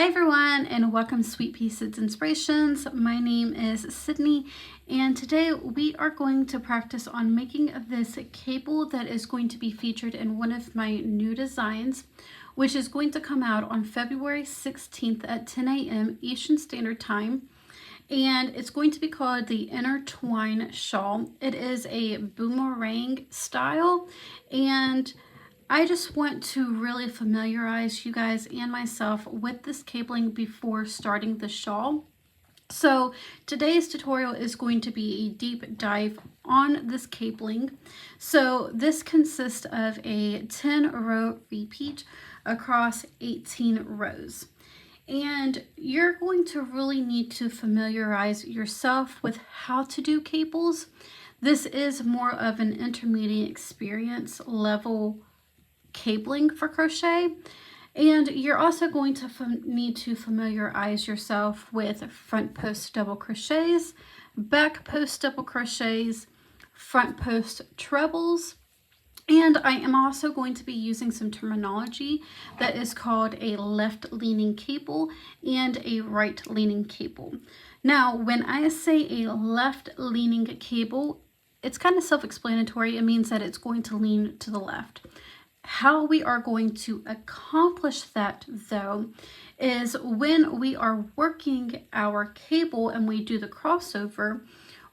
Hi everyone, and welcome to Sweetpea Seeds Inspirations. My name is Sydney, and today we are going to practice on making this cable that is going to be featured in one of my new designs, which is going to come out on February 16th at 10 a.m. Eastern Standard Time. And it's going to be called the Intertwine Shawl. It is a boomerang style, and I just want to really familiarize you guys and myself with this cabling before starting the shawl. So today's tutorial is going to be a deep dive on this cabling. So this consists of a 10-row repeat across 18 rows. And you're going to really need to familiarize yourself with how to do cables. This is more of an intermediate experience level cabling for crochet, and you're also going to need to familiarize yourself with front post double crochets, back post double crochets, front post trebles, and I am also going to be using some terminology that is called a left leaning cable and a right leaning cable. Now, when I say a left leaning cable, it's kind of self-explanatory. It means that it's going to lean to the left. How we are going to accomplish that, though, is when we are working our cable and we do the crossover,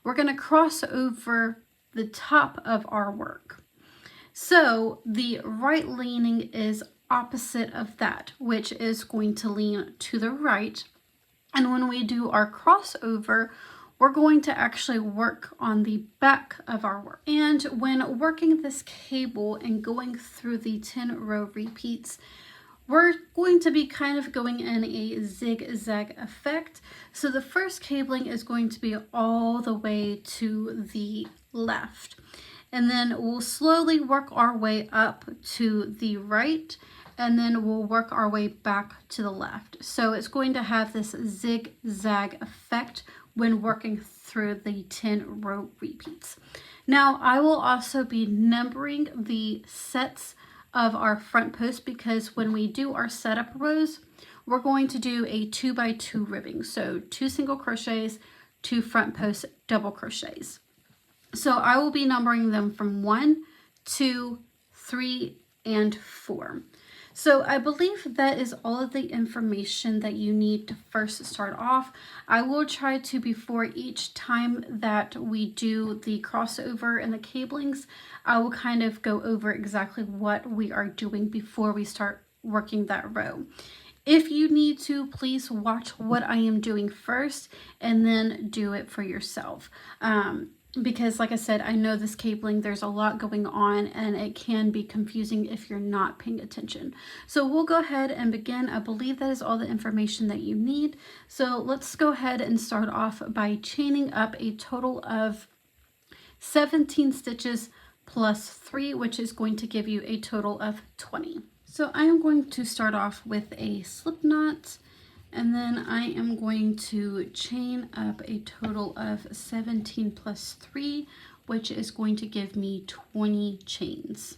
we're going to cross over the top of our work. So the right leaning is opposite of that, which is going to lean to the right. And when we do our crossover, we're going to actually work on the back of our work. And when working this cable and going through the 10-row repeats, we're going to be kind of going in a zigzag effect. So the first cabling is going to be all the way to the left. And then we'll slowly work our way up to the right, and then we'll work our way back to the left. So it's going to have this zigzag effect when working through the 10-row repeats. Now, I will also be numbering the sets of our front post, because when we do our setup rows, we're going to do a 2x2 ribbing. So 2 single crochets, 2 front post double crochets. So I will be numbering them from 1, 2, 3, and 4. So I believe that is all of the information that you need to first start off. I will try to, before each time that we do the crossover and the cablings, I will kind of go over exactly what we are doing before we start working that row. If you need to, please watch what I am doing first and then do it for yourself. Because like I said, I know this cabling, there's a lot going on and it can be confusing if you're not paying attention. So we'll go ahead and begin. I believe that is all the information that you need. So let's go ahead and start off by chaining up a total of 17 stitches plus 3, which is going to give you a total of 20. So I am going to start off with a slip knot, and then I am going to chain up a total of 17 plus 3, which is going to give me 20 chains.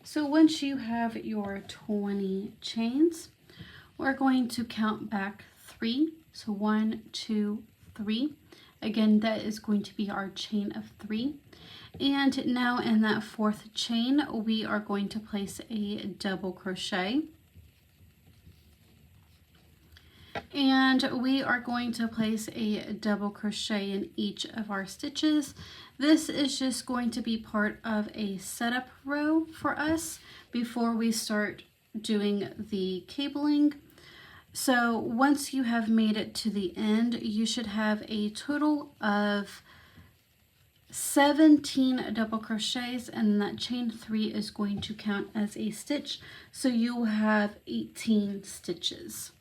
So once you have your 20 chains, we're going to count back 3. So 1, 2, 3. Again, that is going to be our chain of 3. And now in that 4th chain, we are going to place a double crochet. And we are going to place a double crochet in each of our stitches. This is just going to be part of a setup row for us before we start doing the cabling. So once you have made it to the end, you should have a total of 17 double crochets, and that chain 3 is going to count as a stitch. So you will have 18 stitches.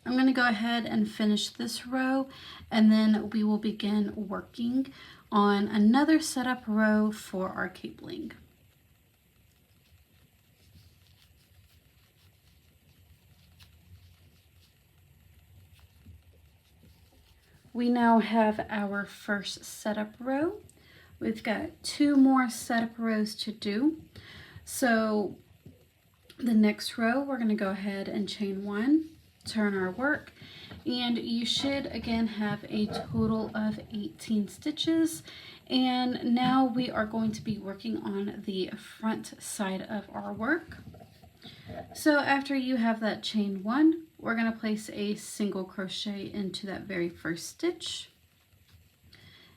I'm going to go ahead and finish this row, and then we will begin working. on another setup row for our cabling. We now have our first setup row. We've got 2 more setup rows to do. So the next row, we're going to go ahead and chain 1, turn our work, and you should again have a total of 18 stitches. And now we are going to be working on the front side of our work. So after you have that chain 1, we're going to place a single crochet into that very first stitch,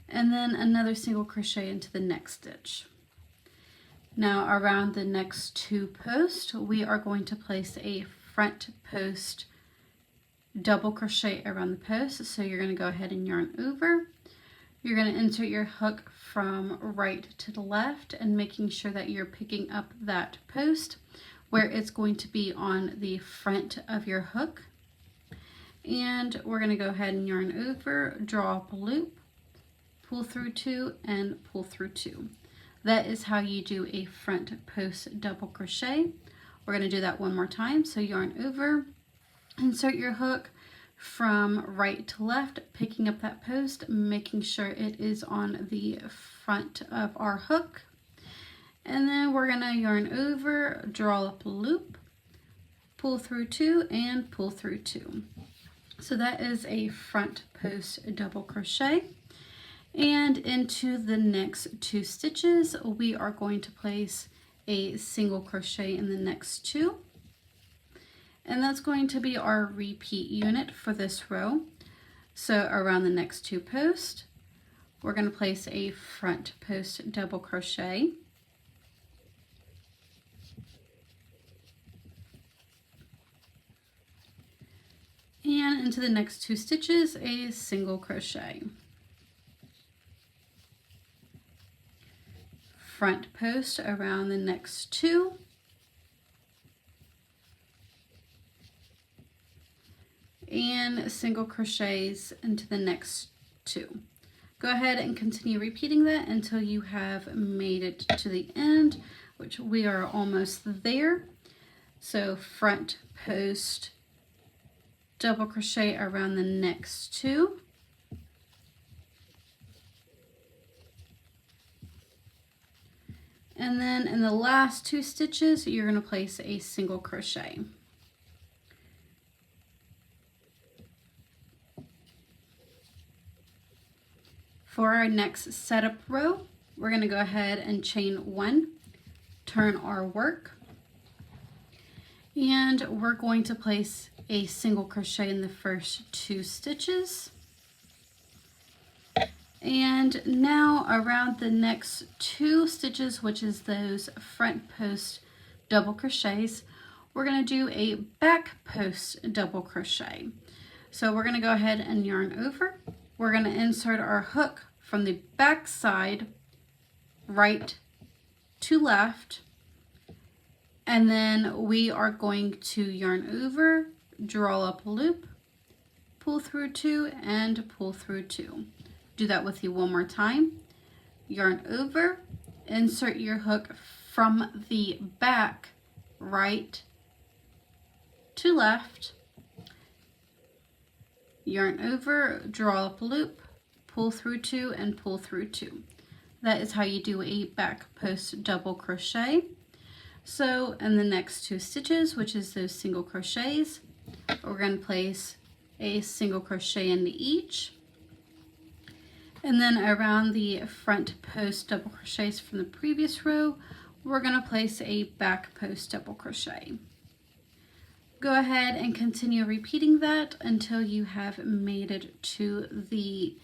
and then another single crochet into the next stitch. Now around the next 2 posts, we are going to place a front post double crochet around the post. So you're going to go ahead and yarn over. You're going to insert your hook from right to the left and making sure that you're picking up that post where it's going to be on the front of your hook. And we're going to go ahead and yarn over, draw up a loop, pull through 2 and pull through 2. That is how you do a front post double crochet. We're going to do that one more time. So yarn over, insert your hook from right to left, picking up that post, making sure it is on the front of our hook. And then we're going to yarn over, draw up a loop, pull through 2 and pull through 2. So that is a front post double crochet. And into the next 2 stitches, we are going to place a single crochet in the next 2. And that's going to be our repeat unit for this row. So around the next 2 posts, we're going to place a front post double crochet. And into the next 2 stitches, a single crochet. Front post around the next 2. And single crochets into the next 2. Go ahead and continue repeating that until you have made it to the end, which we are almost there. So front post double crochet around the next 2. And then in the last 2 stitches, you're going to place a single crochet. For our next setup row, we're going to go ahead and chain 1, turn our work, and we're going to place a single crochet in the first 2 stitches. And now around the next 2 stitches, which is those front post double crochets, we're going to do a back post double crochet. So we're going to go ahead and yarn over. We're going to insert our hook from the back side, right to left, and then we are going to yarn over, draw up a loop, pull through 2 and pull through 2. Do that with you one more time. Yarn over, insert your hook from the back, right to left, yarn over, draw up a loop, pull through 2 and pull through 2. That is how you do a back post double crochet. So in the next 2 stitches, which is those single crochets, we're going to place a single crochet into each. And then around the front post double crochets from the previous row, we're going to place a back post double crochet. Go ahead and continue repeating that until you have made it to the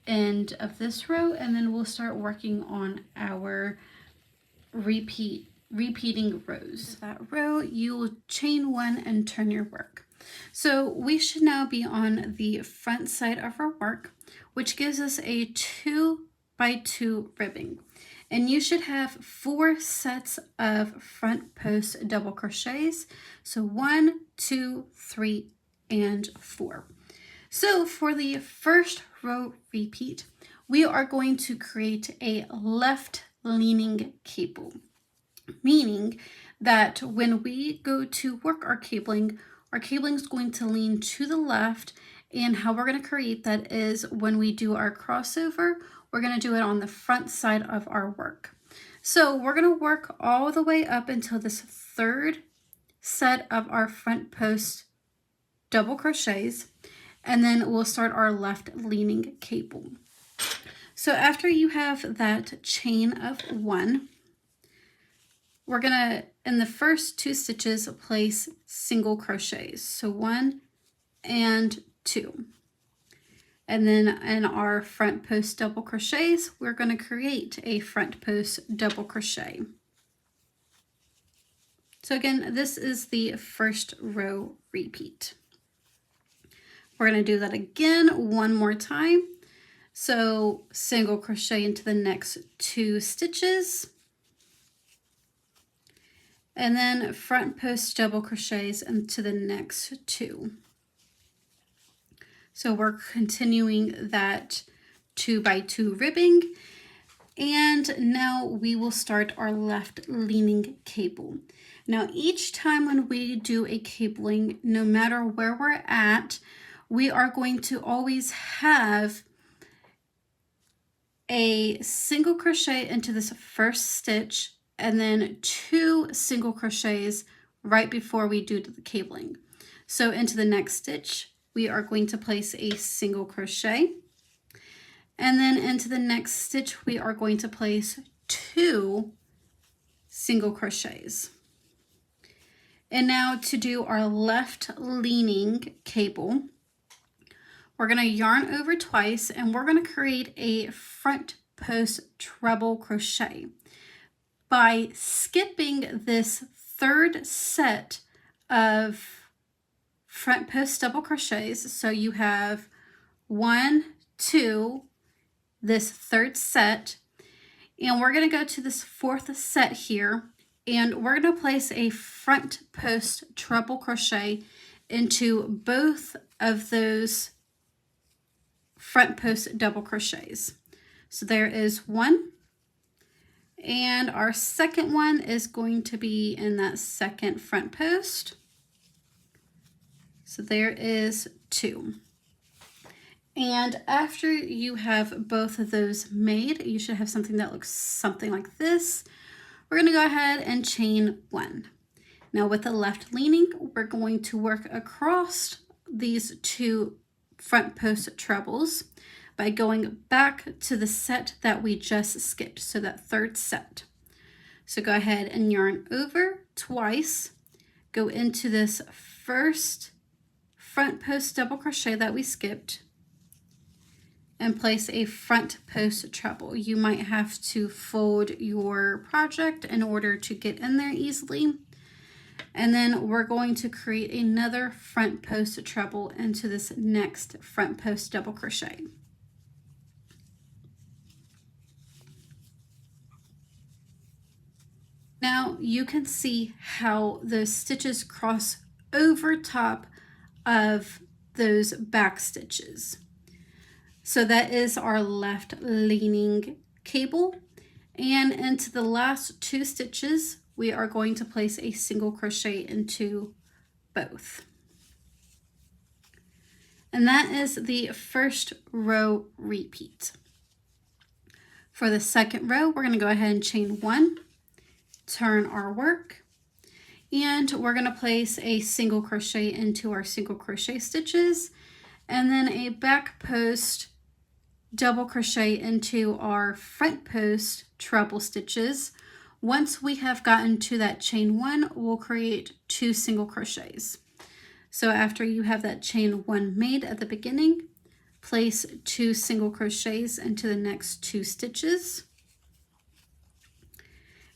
end of this row, and then we'll start working on our repeating rows. That row, you will chain 1 and turn your work. So we should now be on the front side of our work, which gives us a 2 by 2 ribbing. And you should have 4 sets of front post double crochets. So 1, 2, 3, and 4. So for the first row repeat, we are going to create a left leaning cable, meaning that when we go to work our cabling is going to lean to the left. And how we're going to create that is when we do our crossover, we're going to do it on the front side of our work. So we're going to work all the way up until this third set of our front post double crochets, and then we'll start our left leaning cable. So after you have that chain of 1, we're gonna, in the first 2 stitches, place single crochets. So 1 and 2. And then in our front post double crochets, we're gonna create a front post double crochet. So again, this is the first row repeat. We're gonna do that again one more time. So single crochet into the next 2 stitches, and then front post double crochets into the next 2. So we're continuing that 2 by 2 ribbing, and now we will start our left leaning cable. Now each time when we do a cabling, no matter where we're at, we are going to always have a single crochet into this first stitch and then 2 single crochets right before we do the cabling. So into the next stitch, we are going to place a single crochet, and then into the next stitch, we are going to place 2 single crochets. And now to do our left leaning cable, we're going to yarn over twice, and we're going to create a front post treble crochet by skipping this third set of front post double crochets. So you have 1, 2, this third set, and we're going to go to this 4th set here, and we're going to place a front post treble crochet into both of those front post double crochets. So there is 1, and our second one is going to be in that second front post. So there is 2. And after you have both of those made, you should have something that looks something like this. We're going to go ahead and chain 1. Now with the left leaning, we're going to work across these 2 front post trebles by going back to the set that we just skipped, so that third set. So go ahead and yarn over twice, go into this first front post double crochet that we skipped, and place a front post treble. You might have to fold your project in order to get in there easily. And then we're going to create another front post treble into this next front post double crochet. Now you can see how those stitches cross over top of those back stitches. So that is our left leaning cable, and into the last 2 stitches we are going to place a single crochet into both. And that is the first row repeat. For the second row, we're going to go ahead and chain 1, turn our work, and we're going to place a single crochet into our single crochet stitches, and then a back post double crochet into our front post treble stitches. Once we have gotten to that chain 1, we'll create 2 single crochets. So after you have that chain 1 made at the beginning, place 2 single crochets into the next 2 stitches,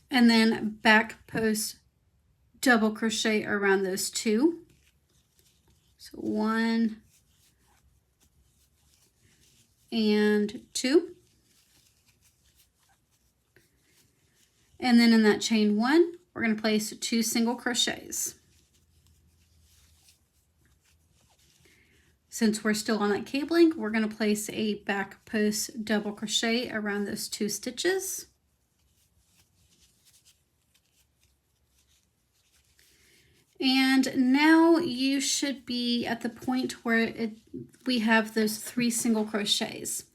and then back post double crochet around those 2. So 1 and 2. And then in that chain 1, we're going to place 2 single crochets. Since we're still on that cabling, we're going to place a back post double crochet around those 2 stitches. And now you should be at the point where we have those 3 single crochets.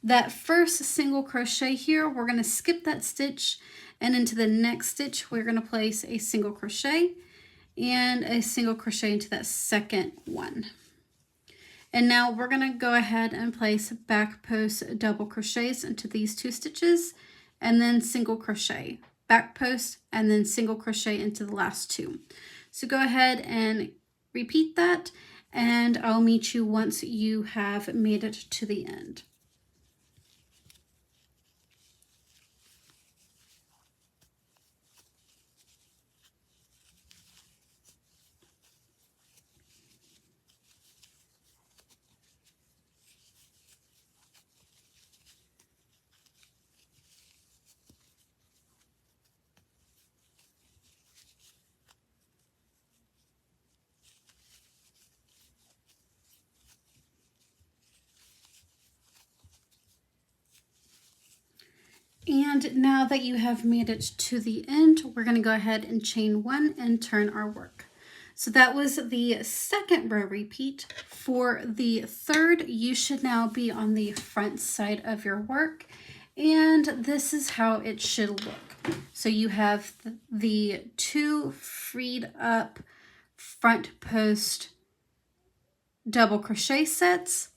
That first single crochet here, we're going to skip that stitch, and into the next stitch we're going to place a single crochet and a single crochet into that second one. And now we're going to go ahead and place back post double crochets into these 2 stitches, and then single crochet, back post, and then single crochet into the last 2. So go ahead and repeat that, and I'll meet you once you have made it to the end. And now that you have made it to the end, we're going to go ahead and chain 1 and turn our work. So that was the second row repeat. For the third, you should now be on the front side of your work, and this is how it should look. So you have the 2 freed up front post double crochet sets,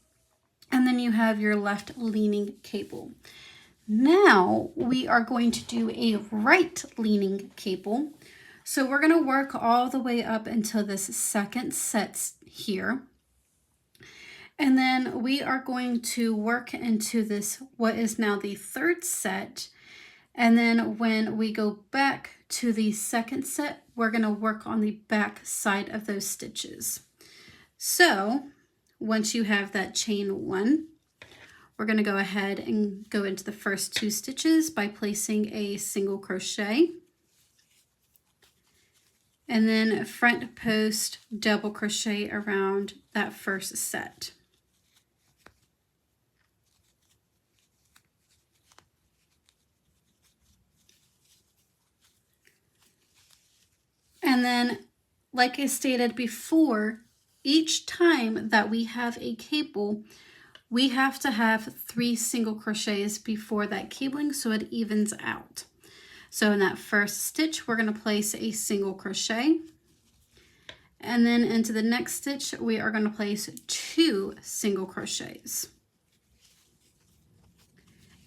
and then you have your left leaning cable. Now we are going to do a right leaning cable. So we're going to work all the way up until this second set here. And then we are going to work into this, what is now the third set. And then when we go back to the second set, we're going to work on the back side of those stitches. So once you have that chain 1, we're going to go ahead and go into the first 2 stitches by placing a single crochet, and then front post double crochet around that first set. And then, like I stated before, each time that we have a cable, we have to have 3 single crochets before that cabling so it evens out. So in that first stitch, we're going to place a single crochet, and then into the next stitch, we are going to place 2 single crochets.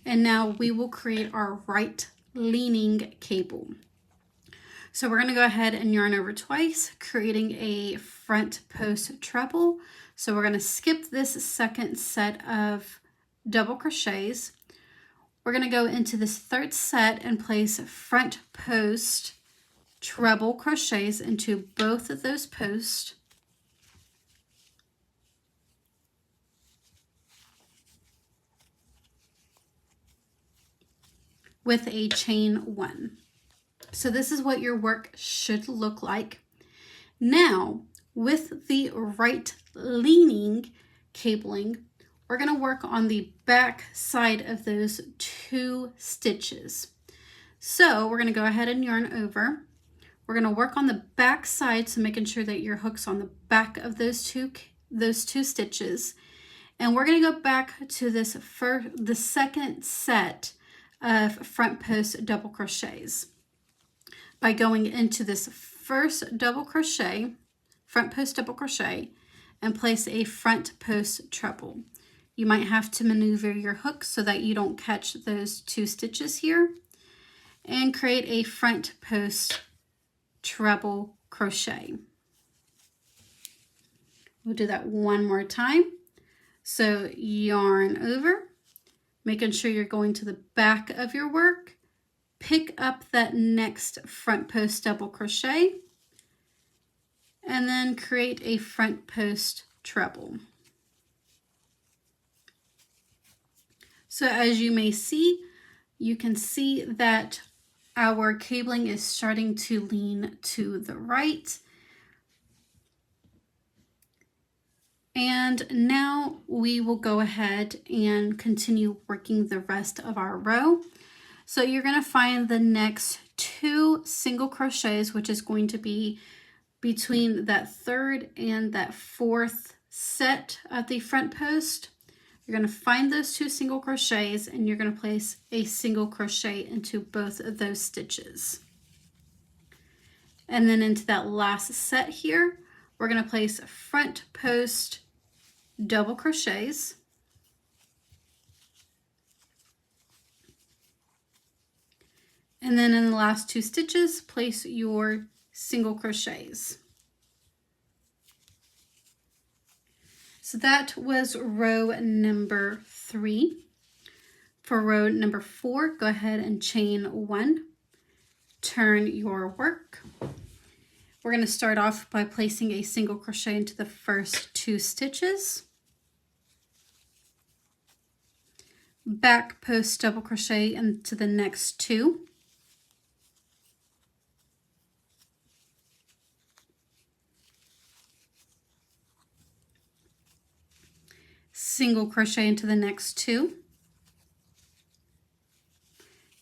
And now we will create our right leaning cable. So we're going to go ahead and yarn over twice, creating a front post treble. So we're going to skip this second set of double crochets. We're going to go into this third set and place front post treble crochets into both of those posts. With a chain 1. So this is what your work should look like. Now, with the right leaning cabling, we're going to work on the back side of those 2 stitches. So we're going to go ahead and yarn over. We're going to work on the back side, so making sure that your hook's on the back of those two stitches. And we're going to go back to the second set of front post double crochets by going into this first double crochet, front post double crochet, and place a front post treble. You might have to maneuver your hook so that you don't catch those 2 stitches here, and create a front post treble crochet. We'll do that one more time. So yarn over, making sure you're going to the back of your work, pick up that next front post double crochet, and then create a front post treble. So as you may see, you can see that our cabling is starting to lean to the right. And now we will go ahead and continue working the rest of our row. So you're going to find the next 2 single crochets, which is going to be between that 3rd and that 4th set of the front post. You're going to find those 2 single crochets and you're going to place a single crochet into both of those stitches. And then into that last set here, we're going to place front post double crochets. And then in the last 2 stitches, place your single crochets. So that was row number 3. For row number 4, go ahead and chain 1, turn your work. We're going to start off by placing a single crochet into the first 2 stitches. Back post double crochet into the next 2. Single crochet into the next 2.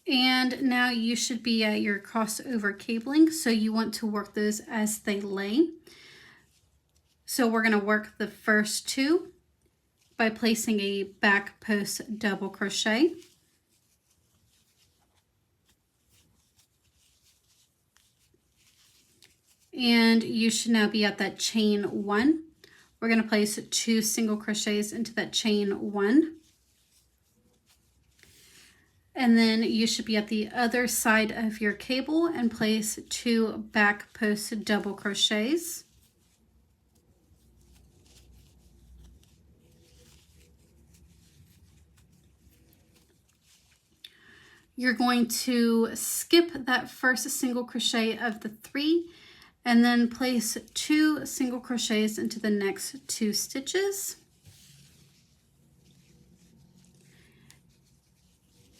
And now you should be at your crossover cabling, so you want to work those as they lay. So we're going to work the first 2 by placing a back post double crochet. And you should now be at that chain 1. We're going to place 2 single crochets into that chain 1. And then you should be at the other side of your cable and place 2 back post double crochets. You're going to skip that first single crochet of the 3 and then place 2 single crochets into the next 2 stitches.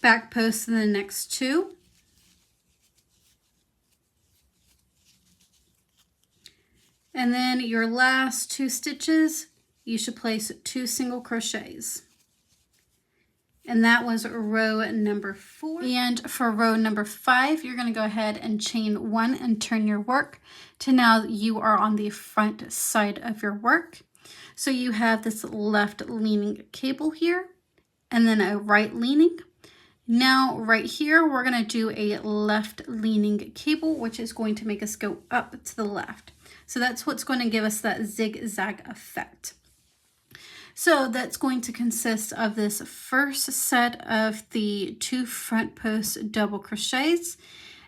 Back post in the next 2. And then your last 2 stitches, you should place 2 single crochets. And that was row number 4. And for row number 5, you're going to go ahead and chain 1 and turn your work to now you are on the front side of your work. So you have this left leaning cable here and then a right leaning. Now right here, we're going to do a left leaning cable, which is going to make us go up to the left. So that's what's going to give us that zigzag effect. So that's going to consist of this first set of the 2 front post double crochets,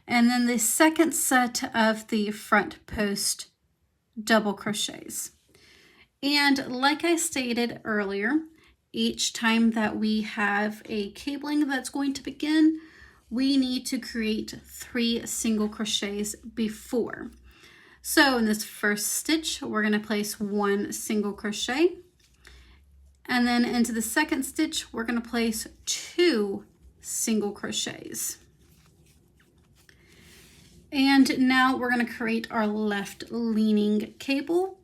and then the second set of the front post double crochets. And like I stated earlier, each time that we have a cabling that's going to begin, we need to create 3 single crochets before. So in this first stitch, we're going to place 1 single crochet. And then into the second stitch, we're going to place 2 single crochets. And now we're going to create our left leaning cable.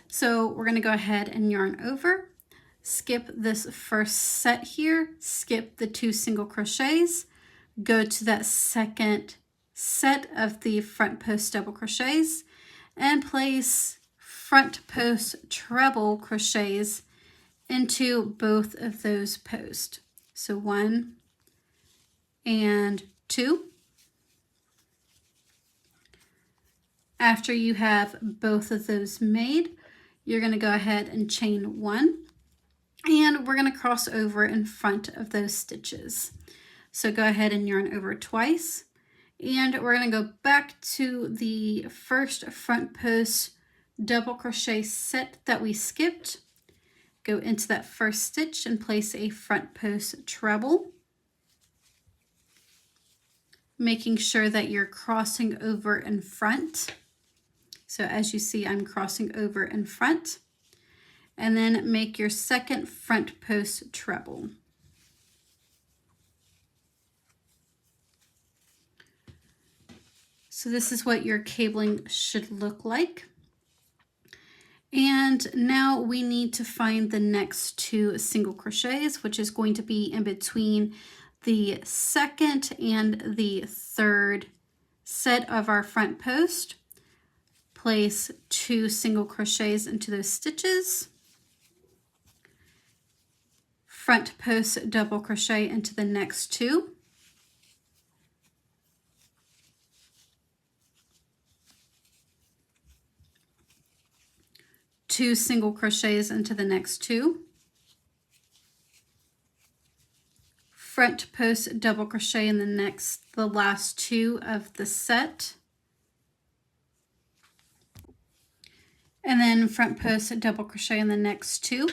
So we're going to go ahead and yarn over, skip this first set here, skip the 2 single crochets, go to that second set of the front post double crochets, and place front post treble crochets into both of those posts. So 1 and 2. After you have both of those made, you're going to go ahead and chain 1, and we're going to cross over in front of those stitches. So go ahead and yarn over twice, and we're going to go back to the first front post double crochet set that we skipped. Go into that first stitch and place a front post treble, making sure that you're crossing over in front. So as you see, I'm crossing over in front. And then make your second front post treble. So this is what your cabling should look like. And now we need to find the next 2 single crochets, which is going to be in between the second and the third set of our front post. Place 2 single crochets into those stitches. Front post double crochet into the next 2. Two single crochets into the next 2. Front post double crochet in the last 2 of the set. And then front post double crochet in the next 2.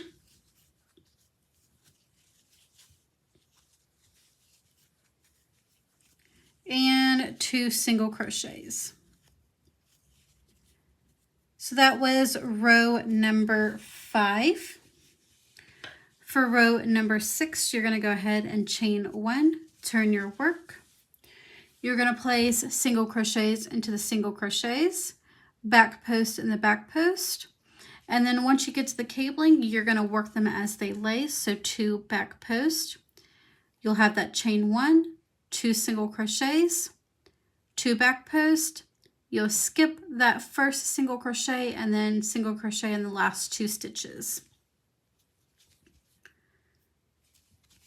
And 2 single crochets. So that was row number 5. For row number 6, you're going to go ahead and chain 1, turn your work. You're going to place single crochets into the single crochets, back post in the back post, and then once you get to the cabling, you're going to work them as they lay, so 2 back post. You'll have that chain 1, 2 single crochets, 2 back post. You'll skip that first single crochet and then single crochet in the last 2 stitches.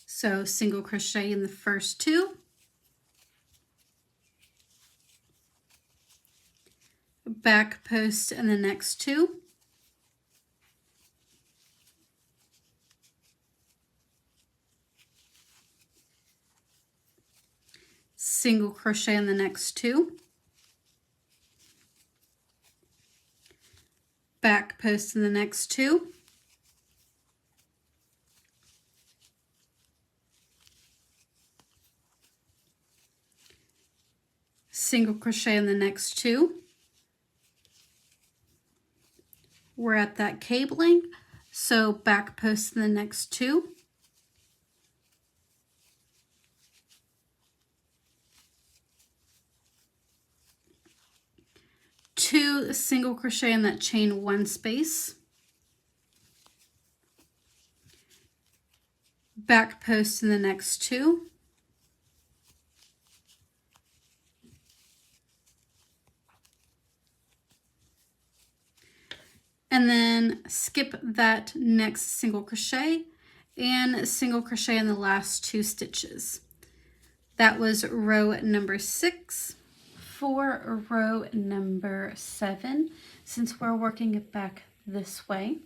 So single crochet in the first 2, back post in the next 2, single crochet in the next 2, back post in the next 2, single crochet in the next 2. We're at that cabling, so back post in the next 2, two single crochet in that chain 1 space, back post in the next 2, and then skip that next single crochet and single crochet in the last 2 stitches. That was row number 6. For row number 7, since we're working it back this way,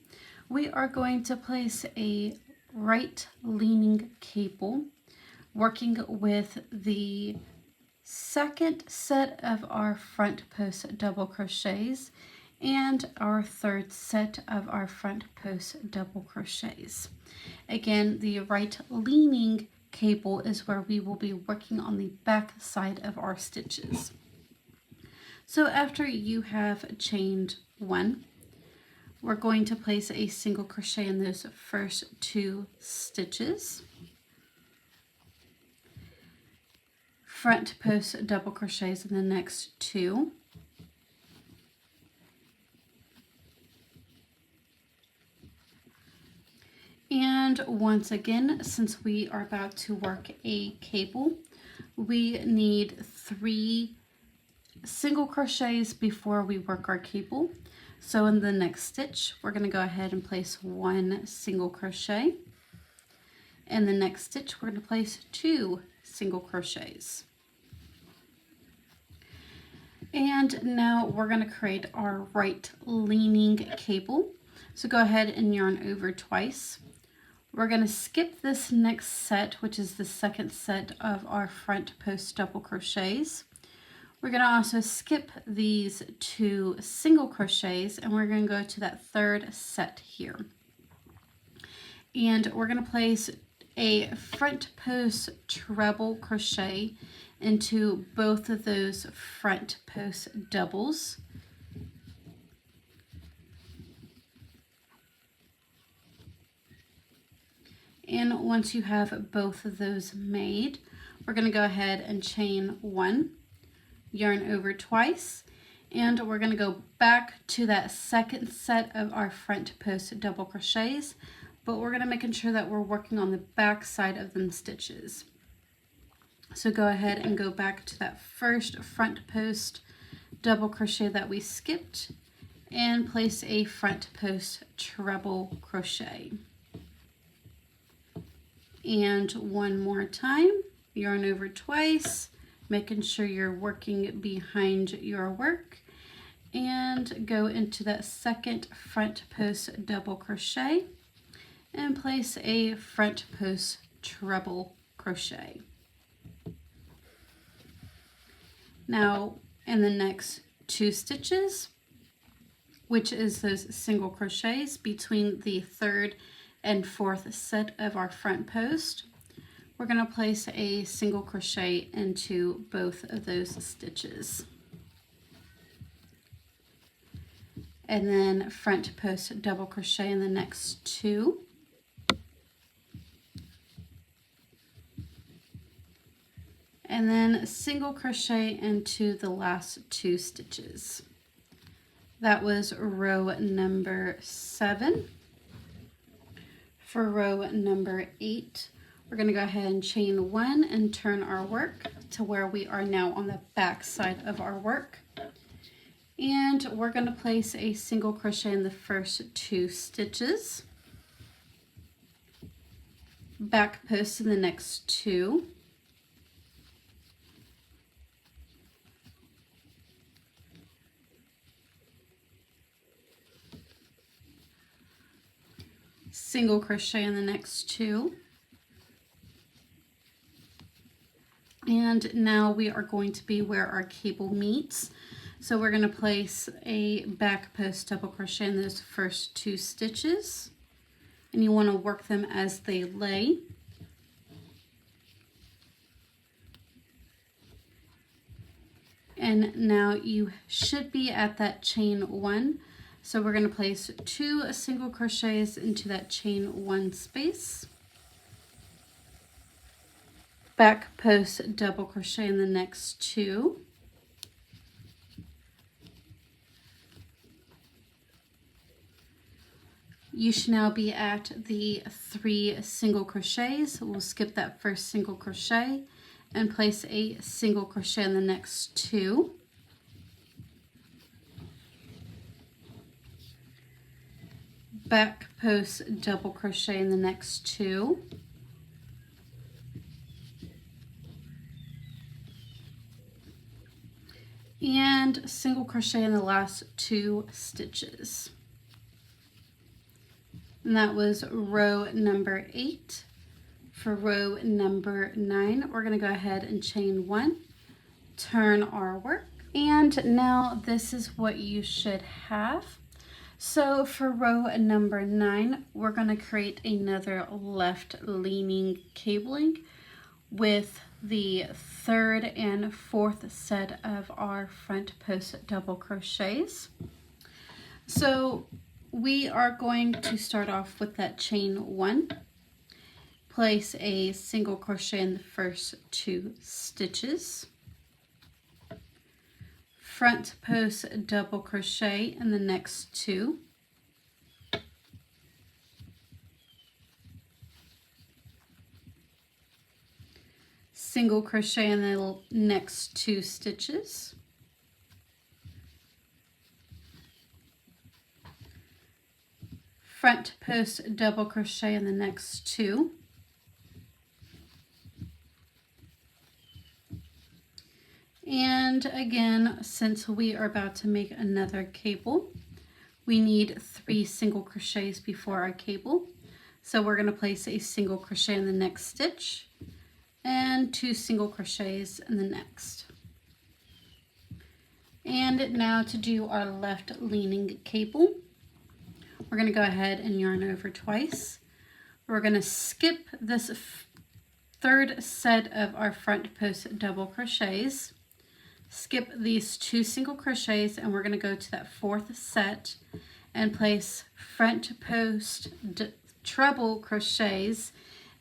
we are going to place a right leaning cable, working with the second set of our front post double crochets and our third set of our front post double crochets. Again, the right leaning cable is where we will be working on the back side of our stitches. So after you have chained 1, we're going to place a single crochet in those first 2 stitches. Front post double crochets in the next 2. And once again, since we are about to work a cable, we need 3 single crochets before we work our cable. So in the next stitch, we're going to go ahead and place 1 single crochet. In the next stitch, we're going to place 2 single crochets. And now we're going to create our right leaning cable. So go ahead and yarn over twice. We're going to skip this next set, which is the second set of our front post double crochets. We're going to also skip these 2 single crochets, and we're going to go to that third set here. And we're going to place a front post treble crochet into both of those front post doubles. And once you have both of those made, we're going to go ahead and chain 1, yarn over twice, And we're going to go back to that second set of our front post double crochets, but we're going to making sure that we're working on the back side of them stitches. So go ahead and go back to that first front post double crochet that we skipped and place a front post treble crochet. And one more time, yarn over twice, making sure you're working behind your work, and go into that second front post double crochet and place a front post treble crochet. Now in the next 2 stitches, which is those single crochets between the 3rd and 4th set of our front post, we're going to place a single crochet into both of those stitches. And then front post double crochet in the next 2. And then single crochet into the last 2 stitches. That was row number 7. For row number 8, we're going to go ahead and chain 1 and turn our work to where we are now on the back side of our work. And we're going to place a single crochet in the first 2 stitches. Back post in the next 2. Single crochet in the next 2. And now we are going to be where our cable meets. So we're going to place a back post double crochet in those first 2 stitches. And you want to work them as they lay. And now you should be at that chain 1. So we're going to place 2 single crochets into that chain 1 space. Back post double crochet in the next 2. You should now be at the 3 single crochets. We'll skip that first single crochet and place a single crochet in the next 2. Back post double crochet in the next 2. And single crochet in the last 2 stitches. And that was row number 8. For row number 9, we're going to go ahead and chain 1, turn our work, and now this is what you should have. So for row number 9, we're going to create another left leaning cabling with the 3rd and 4th set of our front post double crochets. So we are going to start off with that chain 1, place a single crochet in the first 2 stitches, front post double crochet in the next 2, single crochet in the next 2 stitches, front post double crochet in the next 2, and again, since we are about to make another cable, we need 3 single crochets before our cable. So we're going to place a single crochet in the next stitch and 2 single crochets in the next. And now to do our left leaning cable, we're going to go ahead and yarn over twice. We're going to skip this 3rd set of our front post double crochets, skip these 2 single crochets, and we're going to go to that 4th set and place front post treble crochets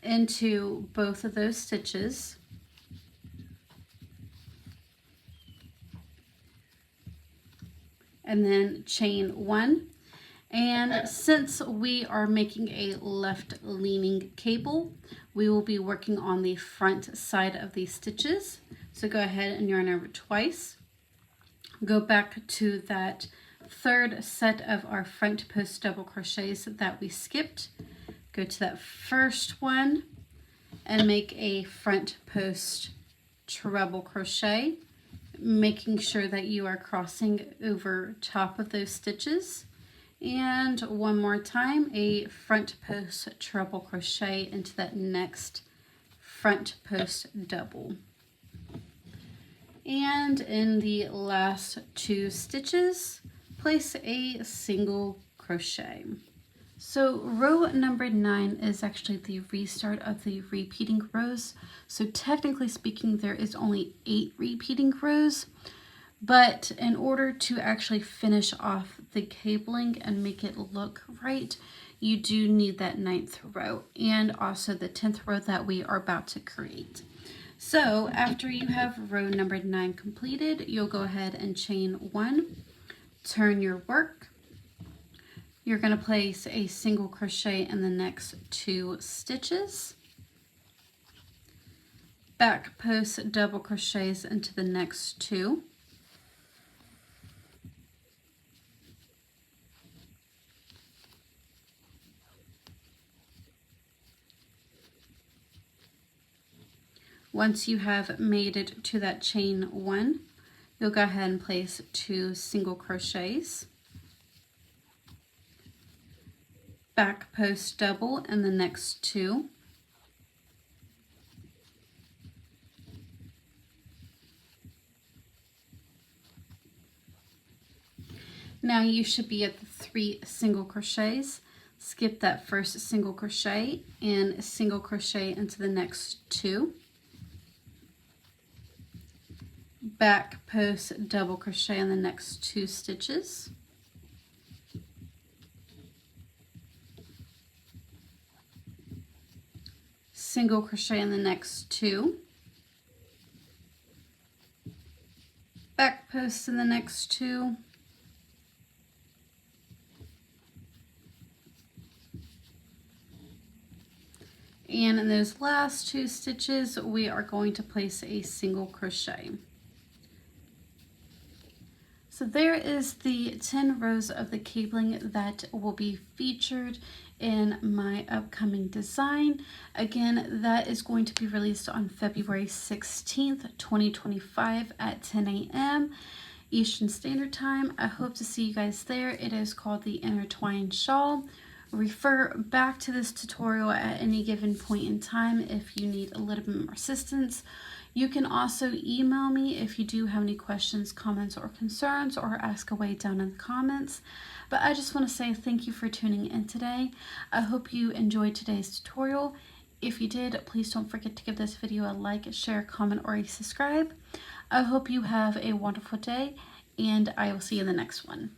into both of those stitches. and then chain 1. And since we are making a left leaning cable, we will be working on the front side of these stitches. So go ahead and yarn over twice. Go back to that third set of our front post double crochets that we skipped. Go to that first one and make a front post treble crochet, making sure that you are crossing over top of those stitches. And one more time, a front post treble crochet into that next front post double. And in the last 2 stitches, place a single crochet. So row number 9 is actually the restart of the repeating rows. So technically speaking, there is only 8 repeating rows, but in order to actually finish off the cabling and make it look right, you do need that 9th row and also the 10th row that we are about to create. So after you have row number 9 completed, you'll go ahead and chain 1, turn your work. You're going to place a single crochet in the next 2 stitches, back post double crochets into the next 2, once you have made it to that chain 1, you'll go ahead and place 2 single crochets, back post double in the next 2, now you should be at the 3 single crochets. Skip that first single crochet and single crochet into the next 2, back post double crochet in the next 2 stitches, single crochet in the next 2, back post in the next 2, and in those last 2 stitches we are going to place a single crochet. So there is the 10 rows of the cabling that will be featured in my upcoming design. Again, that is going to be released on February 16th, 2025 at 10 a.m. Eastern Standard Time. I hope to see you guys there. It is called the Intertwine Shawl. Refer back to this tutorial at any given point in time if you need a little bit more assistance. You can also email me if you do have any questions, comments, or concerns, or ask away down in the comments. But I just want to say thank you for tuning in today. I hope you enjoyed today's tutorial. If you did, please don't forget to give this video a like, share, comment, or a subscribe. I hope you have a wonderful day, and I will see you in the next one.